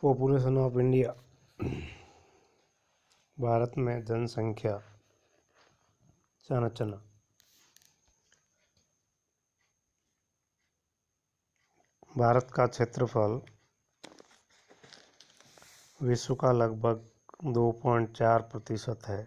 Population of India. Bharat में जनसंख्या संरचना। भारत का क्षेत्रफल विश्व का लगभग 2.4% है,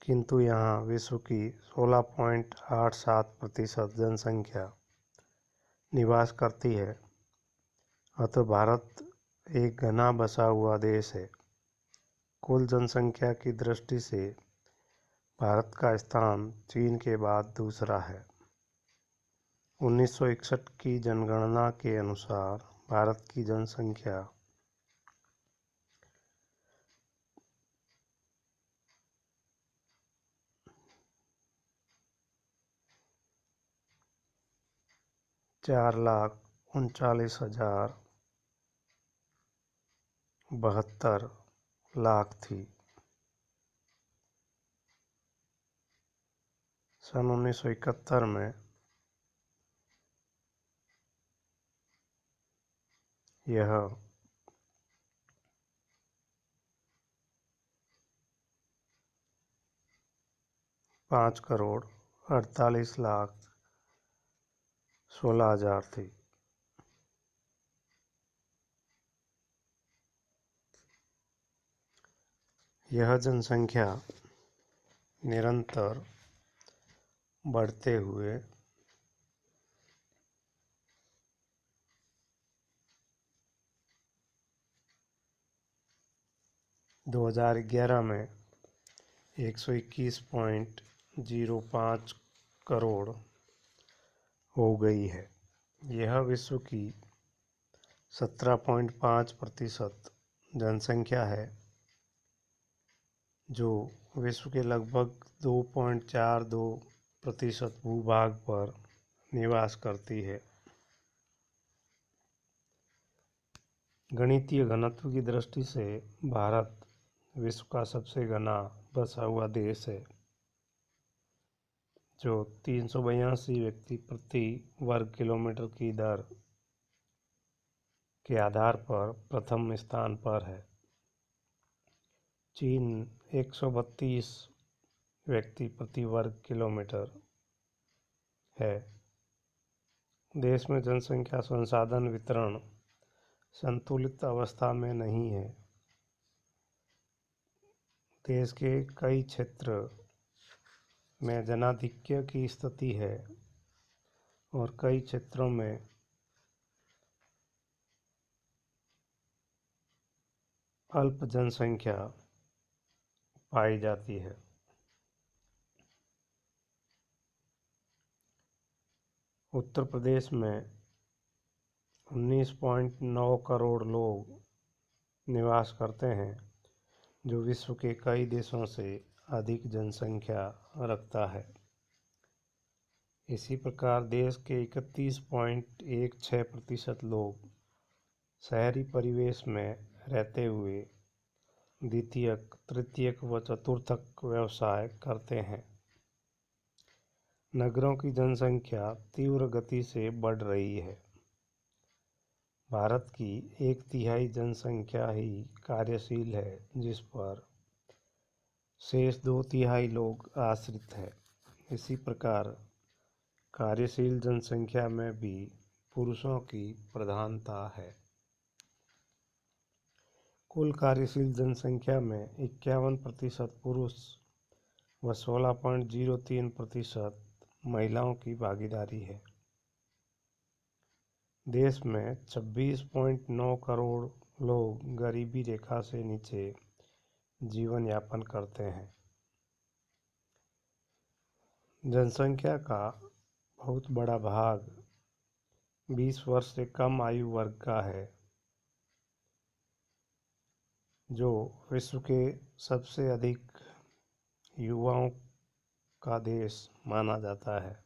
किंतु यहाँ विश्व की 16.87% जनसंख्या निवास करती है। अतः भारत एक घना बसा हुआ देश है। कुल जनसंख्या की दृष्टि से भारत का स्थान चीन के बाद दूसरा है। 1961 की जनगणना के अनुसार भारत की जनसंख्या 4,39,072 थी। सन 1971 में यह 5,48,16,000 थी। यह जनसंख्या निरंतर बढ़ते हुए 2011 में 121.05 करोड़ हो गई है। यह विश्व की 17.5% जनसंख्या है, जो विश्व के लगभग 2.42% भूभाग पर निवास करती है। गणितीय घनत्व की दृष्टि से भारत विश्व का सबसे घना बसा हुआ देश है, जो 382 व्यक्ति प्रति वर्ग किलोमीटर की दर के आधार पर प्रथम स्थान पर है। चीन 132 व्यक्ति प्रति वर्ग किलोमीटर है। देश में जनसंख्या संसाधन वितरण संतुलित अवस्था में नहीं है। देश के कई क्षेत्र में जनाधिक्य की स्थिति है और कई क्षेत्रों में अल्प जनसंख्या पाई जाती है। उत्तर प्रदेश में 19.9 करोड़ लोग निवास करते हैं, जो विश्व के कई देशों से अधिक जनसंख्या रखता है। इसी प्रकार देश के 31.16% लोग शहरी परिवेश में रहते हुए द्वितीयक, तृतीयक व चतुर्थक व्यवसाय करते हैं। नगरों की जनसंख्या तीव्र गति से बढ़ रही है। भारत की 1/3 जनसंख्या ही कार्यशील है, जिस पर शेष 2/3 लोग आश्रित हैं। इसी प्रकार कार्यशील जनसंख्या में भी पुरुषों की प्रधानता है। कुल कार्यशील जनसंख्या में 51% पुरुष व 16.03% महिलाओं की भागीदारी है। देश में 26.9 करोड़ लोग गरीबी रेखा से नीचे जीवन यापन करते हैं। जनसंख्या का बहुत बड़ा भाग 20 वर्ष से कम आयु वर्ग का है, जो विश्व के सबसे अधिक युवाओं का देश माना जाता है।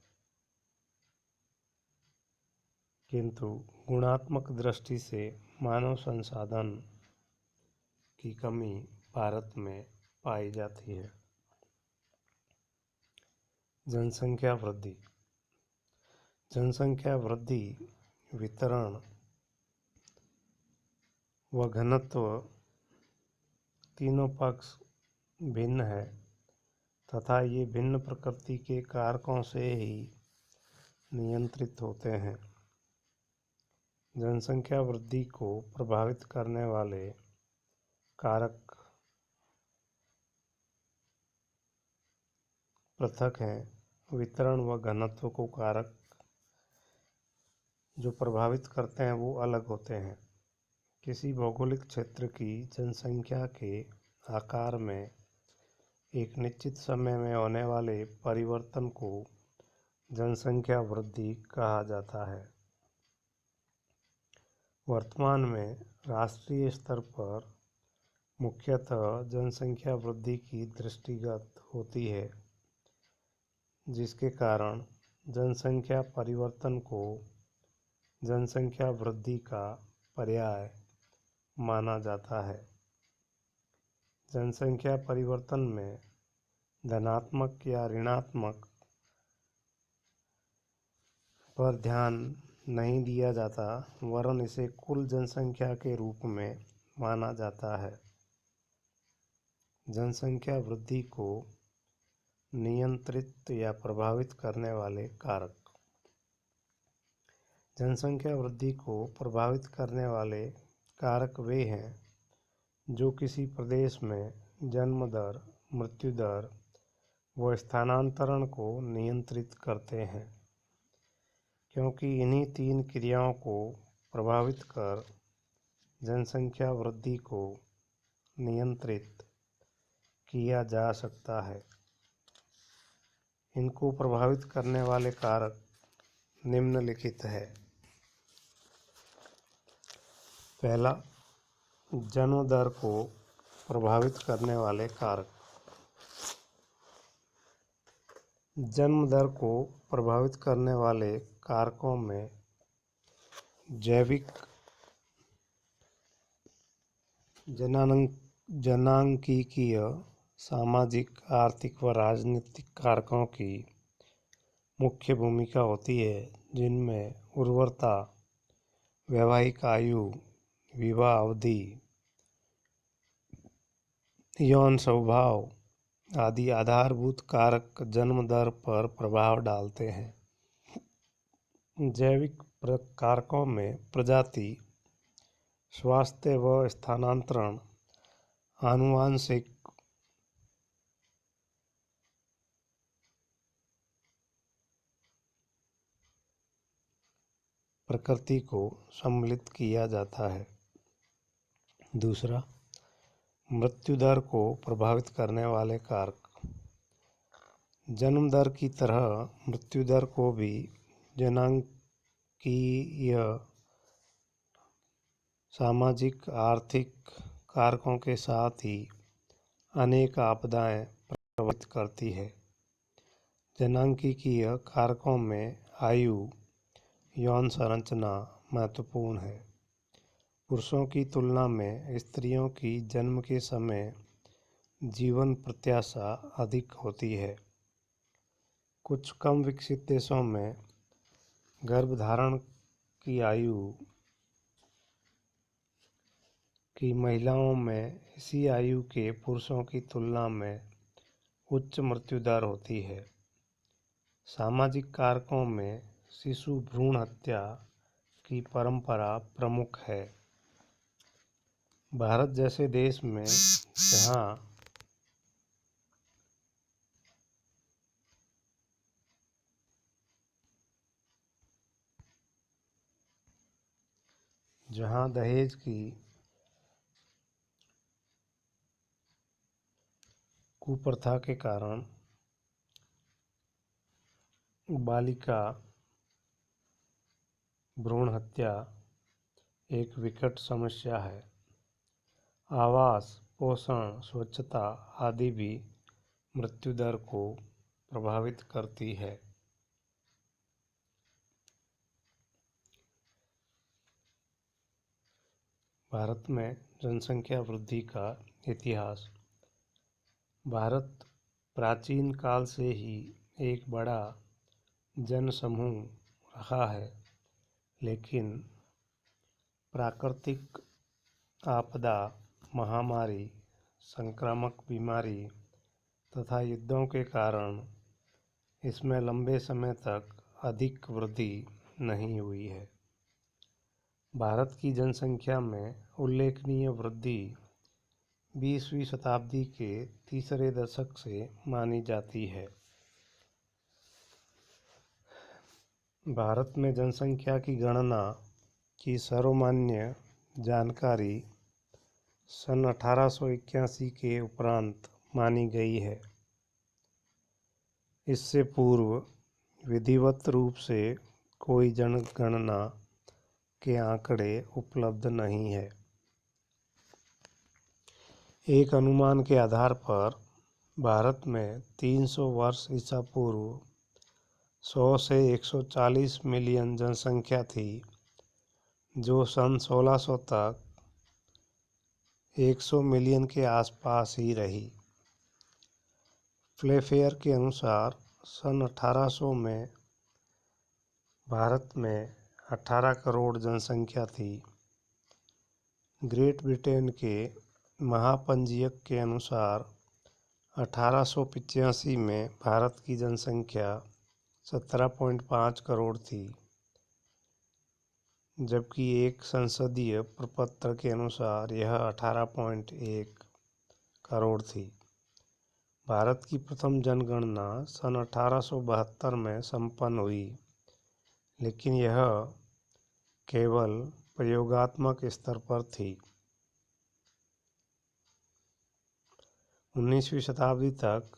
किंतु गुणात्मक दृष्टि से मानव संसाधन की कमी भारत में पाई जाती है। जनसंख्या वृद्धि। जनसंख्या वृद्धि वितरण व घनत्व तीनों पक्ष भिन्न है तथा ये भिन्न प्रकृति के कारकों से ही नियंत्रित होते हैं। जनसंख्या वृद्धि को प्रभावित करने वाले कारक पृथक हैं। वितरण व घनत्व को कारक जो प्रभावित करते हैं वो अलग होते हैं। किसी भौगोलिक क्षेत्र की जनसंख्या के आकार में एक निश्चित समय में होने वाले परिवर्तन को जनसंख्या वृद्धि कहा जाता है। वर्तमान में राष्ट्रीय स्तर पर मुख्यतः जनसंख्या वृद्धि की दृष्टिगत होती है, जिसके कारण जनसंख्या परिवर्तन को जनसंख्या वृद्धि का पर्याय माना जाता है। जनसंख्या परिवर्तन में धनात्मक या ऋणात्मक पर ध्यान नहीं दिया जाता, वरन इसे कुल जनसंख्या के रूप में माना जाता है। जनसंख्या वृद्धि को नियंत्रित या प्रभावित करने वाले कारक। जनसंख्या वृद्धि को प्रभावित करने वाले कारक वे हैं जो किसी प्रदेश में जन्म दर, मृत्यु दर व स्थानांतरण को नियंत्रित करते हैं, क्योंकि इन्हीं तीन क्रियाओं को प्रभावित कर जनसंख्या वृद्धि को नियंत्रित किया जा सकता है। इनको प्रभावित करने वाले कारक निम्नलिखित है। पहला, जन्म दर को प्रभावित करने वाले कारक। जन्म दर को प्रभावित करने वाले कारकों में जैविक, जनांकीय, सामाजिक, आर्थिक व राजनीतिक कारकों की मुख्य भूमिका होती है, जिनमें उर्वरता, वैवाहिक आयु, विवाह अवधि, यौन स्वभाव आदि आधारभूत कारक जन्म दर पर प्रभाव डालते हैं। जैविक कारकों में प्रजाति, स्वास्थ्य व स्थानांतरण, आनुवांशिक, प्रकृति को सम्मिलित किया जाता है। दूसरा, मृत्यु दर को प्रभावित करने वाले कारक। जन्म दर की तरह मृत्यु दर को भी जनांकीय, सामाजिक, आर्थिक कारकों के साथ ही अनेक आपदाएं प्रभावित करती है। जनांकीय कारकों में आयु, यौन संरचना महत्वपूर्ण है। पुरुषों की तुलना में स्त्रियों की जन्म के समय जीवन प्रत्याशा अधिक होती है। कुछ कम विकसित देशों में गर्भधारण की आयु की महिलाओं में इसी आयु के पुरुषों की तुलना में उच्च मृत्यु दर होती है। सामाजिक कारकों में शिशु भ्रूण हत्या की परंपरा प्रमुख है। भारत जैसे देश में जहाँ दहेज की कुप्रथा के कारण बालिका भ्रूण हत्या एक विकट समस्या है। आवास, पोषण, स्वच्छता आदि भी मृत्यु दर को प्रभावित करती है। भारत में जनसंख्या वृद्धि का इतिहास। भारत प्राचीन काल से ही एक बड़ा जनसमूह रहा है, लेकिन प्राकृतिक आपदा, महामारी, संक्रामक बीमारी तथा युद्धों के कारण इसमें लंबे समय तक अधिक वृद्धि नहीं हुई है। भारत की जनसंख्या में उल्लेखनीय वृद्धि 20वीं शताब्दी के तीसरे दशक से मानी जाती है। भारत में जनसंख्या की गणना की सर्वमान्य जानकारी सन 1881 के उपरांत मानी गई है। इससे पूर्व विधिवत रूप से कोई जनगणना के आंकड़े उपलब्ध नहीं है। एक अनुमान के आधार पर भारत में 300 वर्ष ईसा पूर्व 100 से 140 मिलियन जनसंख्या थी, जो सन 1600 तक 100 मिलियन के आसपास ही रही। प्लेफेयर के अनुसार सन 1800 में भारत में 18 करोड़ जनसंख्या थी। ग्रेट ब्रिटेन के महापंजीयक के अनुसार 1885 में भारत की जनसंख्या 17.5 करोड़ थी, जबकि एक संसदीय प्रपत्र के अनुसार यह 18.1 करोड़ थी। भारत की प्रथम जनगणना सन 1872 में संपन्न हुई, लेकिन यह केवल प्रयोगात्मक स्तर पर थी। 19वीं शताब्दी तक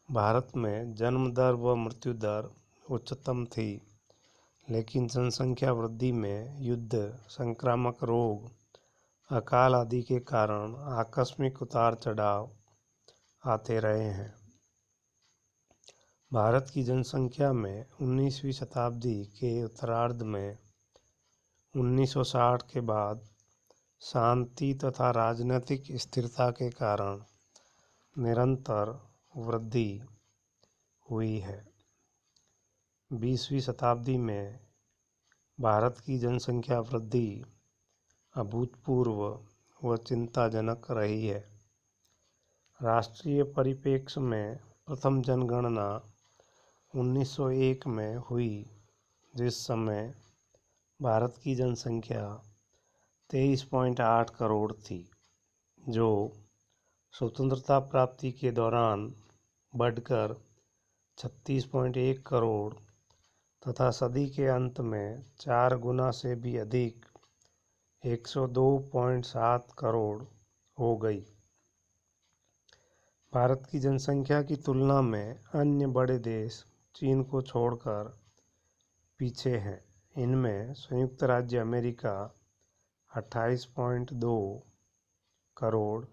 भारत में जन्म दर व मृत्यु दर उच्चतम थी, लेकिन जनसंख्या वृद्धि में युद्ध, संक्रामक रोग, अकाल आदि के कारण आकस्मिक उतार चढ़ाव आते रहे हैं। भारत की जनसंख्या में 19वीं शताब्दी के उत्तरार्ध में 1960 के बाद शांति तथा राजनीतिक स्थिरता के कारण निरंतर वृद्धि हुई है। 20वीं शताब्दी में भारत की जनसंख्या वृद्धि अभूतपूर्व व चिंताजनक रही है। राष्ट्रीय परिप्रेक्ष्य में प्रथम जनगणना 1901 में हुई, जिस समय भारत की जनसंख्या 23.8 करोड़ थी, जो स्वतंत्रता प्राप्ति के दौरान बढ़कर 36.1 करोड़ तथा सदी के अंत में 4 गुना से भी अधिक 102.7 करोड़ हो गई। भारत की जनसंख्या की तुलना में अन्य बड़े देश चीन को छोड़कर पीछे हैं। इनमें संयुक्त राज्य America 28.2 crore,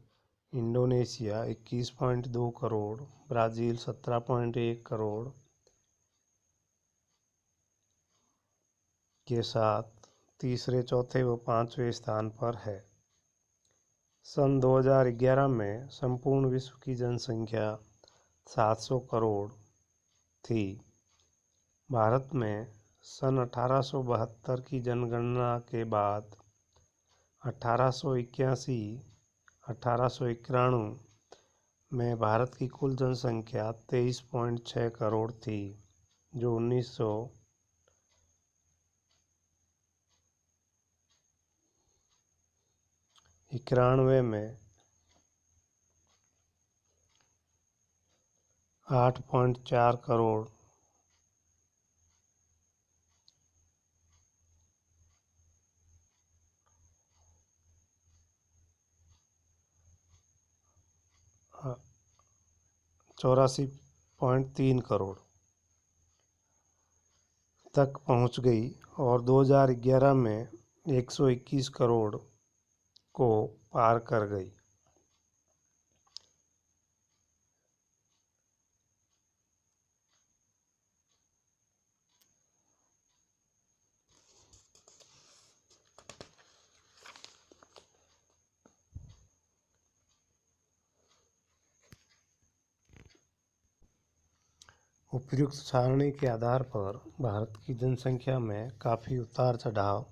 Indonesia 21.2 crore, Brazil 17.1 crore के साथ तीसरे, चौथे व पांचवें स्थान पर है। सन 2011 में संपूर्ण विश्व की जनसंख्या 700 करोड़ थी। भारत में सन 1872 की जनगणना के बाद 1881-1891 में भारत की कुल जनसंख्या 23.6 करोड़ थी, जो 1991 में 8.4 करोड़ अ, 84.3 करोड़ तक पहुंच गई और 2011 में 121 करोड़ को पार कर गई। उपयुक्त सारणी के आधार पर भारत की जनसंख्या में काफ़ी उतार चढ़ाव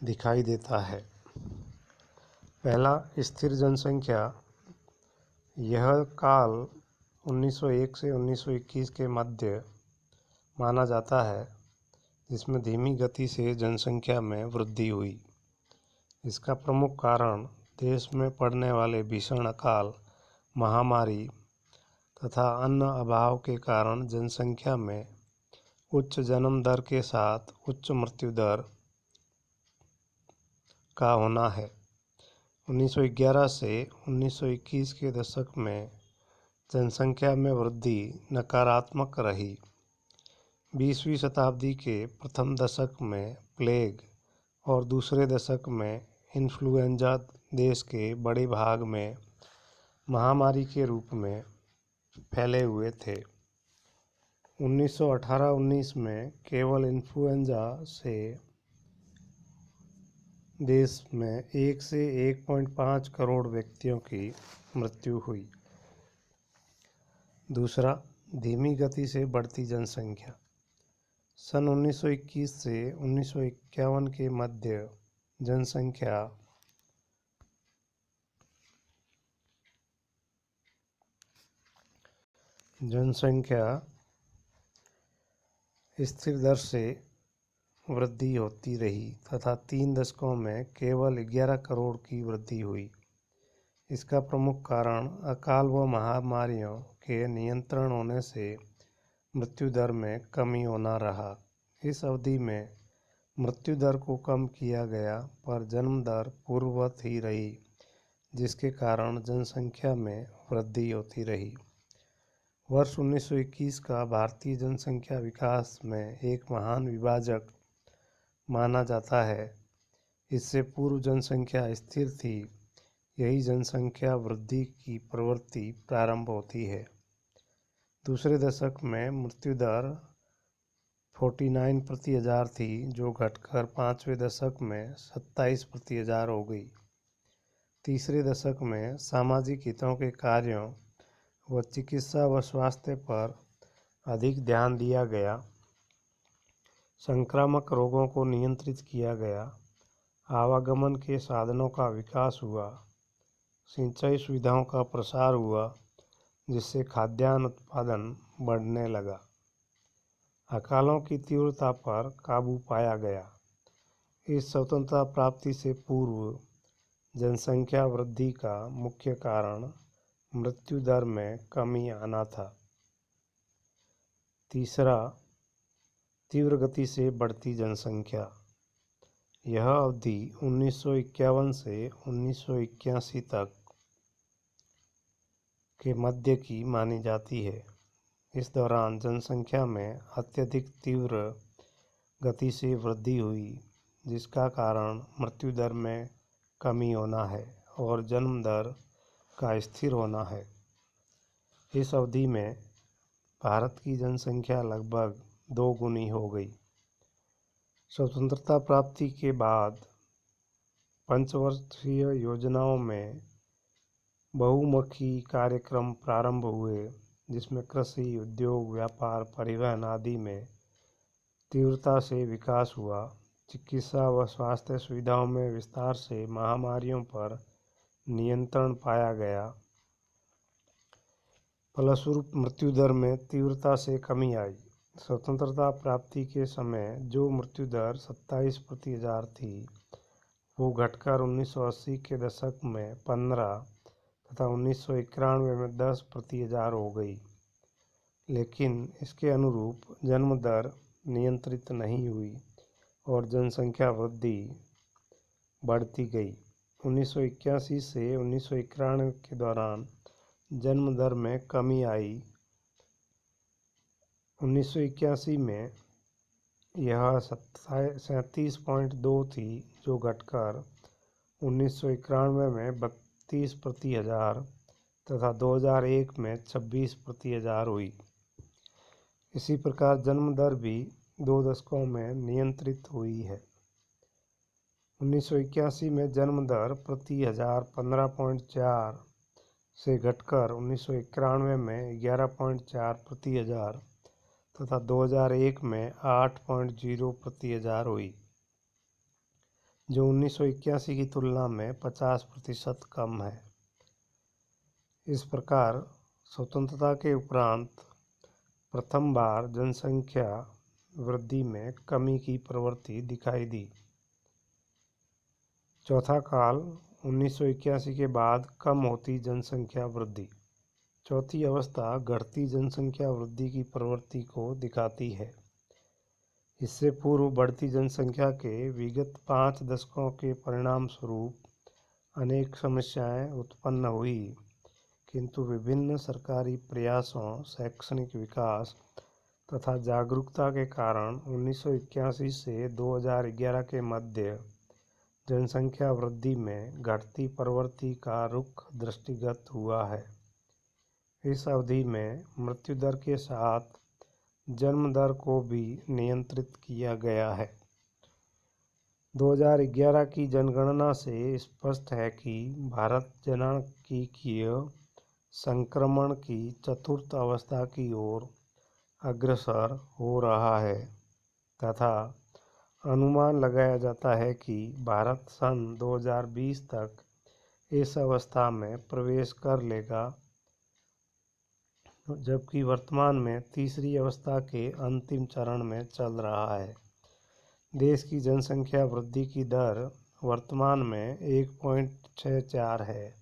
दिखाई देता है। पहला, स्थिर जनसंख्या। यह काल 1901 से 1921 के मध्य माना जाता है, जिसमें धीमी गति से जनसंख्या में वृद्धि हुई। इसका प्रमुख कारण देश में पड़ने वाले भीषण अकाल, महामारी तथा अन्न अभाव के कारण जनसंख्या में उच्च जन्म दर के साथ उच्च मृत्यु दर का होना है। 1911 से 1921 के दशक में जनसंख्या में वृद्धि नकारात्मक रही। 20वीं शताब्दी के प्रथम दशक में प्लेग और दूसरे दशक में इन्फ्लुएंजा देश के बड़े भाग में महामारी के रूप में फैले हुए थे। 1918-19 में केवल इन्फ्लुएंजा से देश में 1 से 1.5 करोड़ व्यक्तियों की मृत्यु हुई। दूसरा, धीमी गति से बढ़ती जनसंख्या। सन 1921 से 1951 के मध्य जनसंख्या स्थिर दर से वृद्धि होती रही तथा 3 दशकों में केवल 11 करोड़ की वृद्धि हुई। इसका प्रमुख कारण अकाल व महामारियों के नियंत्रण होने से मृत्यु दर में कमी होना रहा। इस अवधि में मृत्यु दर को कम किया गया, पर जन्म दर पूर्ववत ही रही, जिसके कारण जनसंख्या में वृद्धि होती रही। वर्ष 1921 का भारतीय जनसंख्या विकास में एक महान विभाजक माना जाता है। इससे पूर्व जनसंख्या स्थिर थी। यही जनसंख्या वृद्धि की प्रवृत्ति प्रारंभ होती है। दूसरे दशक में मृत्यु दर 49 प्रति हजार थी, जो घटकर 5वें दशक में 27 प्रति हजार हो गई। तीसरे दशक में सामाजिक हितों के कार्यों व चिकित्सा व स्वास्थ्य पर अधिक ध्यान दिया गया। संक्रामक रोगों को नियंत्रित किया गया। आवागमन के साधनों का विकास हुआ। सिंचाई सुविधाओं का प्रसार हुआ, जिससे खाद्यान्न उत्पादन बढ़ने लगा। अकालों की तीव्रता पर काबू पाया गया। इस स्वतंत्रता प्राप्ति से पूर्व जनसंख्या वृद्धि का मुख्य कारण मृत्यु दर में कमी आना था। तीसरा, तीव्र गति से बढ़ती जनसंख्या। यह अवधि 1951 से 1981 तक के मध्य की मानी जाती है। इस दौरान जनसंख्या में अत्यधिक तीव्र गति से वृद्धि हुई, जिसका कारण मृत्यु दर में कमी होना है और जन्म दर का स्थिर होना है। इस अवधि में भारत की जनसंख्या लगभग 2 गुनी हो गई। स्वतंत्रता प्राप्ति के बाद पंचवर्षीय योजनाओं में बहुमुखी कार्यक्रम प्रारंभ हुए, जिसमें कृषि, उद्योग, व्यापार, परिवहन आदि में तीव्रता से विकास हुआ। चिकित्सा व स्वास्थ्य सुविधाओं में विस्तार से महामारियों पर नियंत्रण पाया गया। फलस्वरूप मृत्यु दर में तीव्रता से कमी आई। स्वतंत्रता प्राप्ति के समय जो मृत्यु दर 27 प्रति हजार थी, वो घटकर 1980 के दशक में 15 तथा 1991 में 10 प्रति हजार हो गई। लेकिन इसके अनुरूप जन्म दर नियंत्रित नहीं हुई और जनसंख्या वृद्धि बढ़ती गई। 1981 से 1991 के दौरान जन्म दर में कमी आई। 1981 में यह 37.2 थी, जो घटकर 1991 में 32 प्रति हजार तथा 2001 में 26 प्रति हजार हुई। इसी प्रकार जन्म दर भी 2 दशकों में नियंत्रित हुई है। 1981 में जन्म दर प्रति हजार 15.4 से घटकर 1991 में 11.4 प्रति हजार तथा 2001 में 8.0 प्रति हजार हुई। जो 1981 की तुलना में 50% कम है। इस प्रकार स्वतंत्रता के उपरांत प्रथम बार जनसंख्या वृद्धि में कमी की प्रवृत्ति दिखाई दी। चौथा काल 1981 के बाद कम होती जनसंख्या वृद्धि। चौथी अवस्था घटती जनसंख्या वृद्धि की प्रवृत्ति को दिखाती है। इससे पूर्व बढ़ती जनसंख्या के विगत 5 दशकों के परिणाम स्वरूप अनेक समस्याएं उत्पन्न हुई, किंतु विभिन्न सरकारी प्रयासों, शैक्षणिक विकास तथा जागरूकता के कारण 1981 से 2011 के मध्य जनसंख्या वृद्धि में घटती प्रवृत्ति का रुख दृष्टिगत हुआ है। इस अवधि में मृत्यु दर के साथ जन्म दर को भी नियंत्रित किया गया है। 2011 की जनगणना से स्पष्ट है कि भारत जनसांख्यिकीय संक्रमण की चतुर्थ अवस्था की ओर अग्रसर हो रहा है तथा अनुमान लगाया जाता है कि भारत सन 2020 तक इस अवस्था में प्रवेश कर लेगा, जबकि वर्तमान में तीसरी अवस्था के अंतिम चरण में चल रहा है। देश की जनसंख्या वृद्धि की दर वर्तमान में 1.64 है,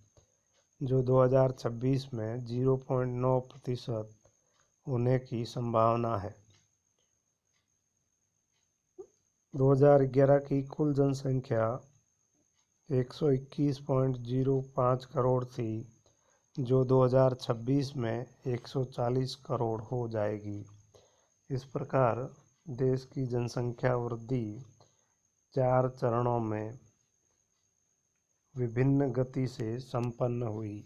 जो 2026 में 0.9% होने की संभावना है। 2011 की कुल जनसंख्या 121.05 करोड़ थी, जो 2026 में 140 करोड़ हो जाएगी। इस प्रकार देश की जनसंख्या वृद्धि 4 चरणों में विभिन्न गति से संपन्न हुई।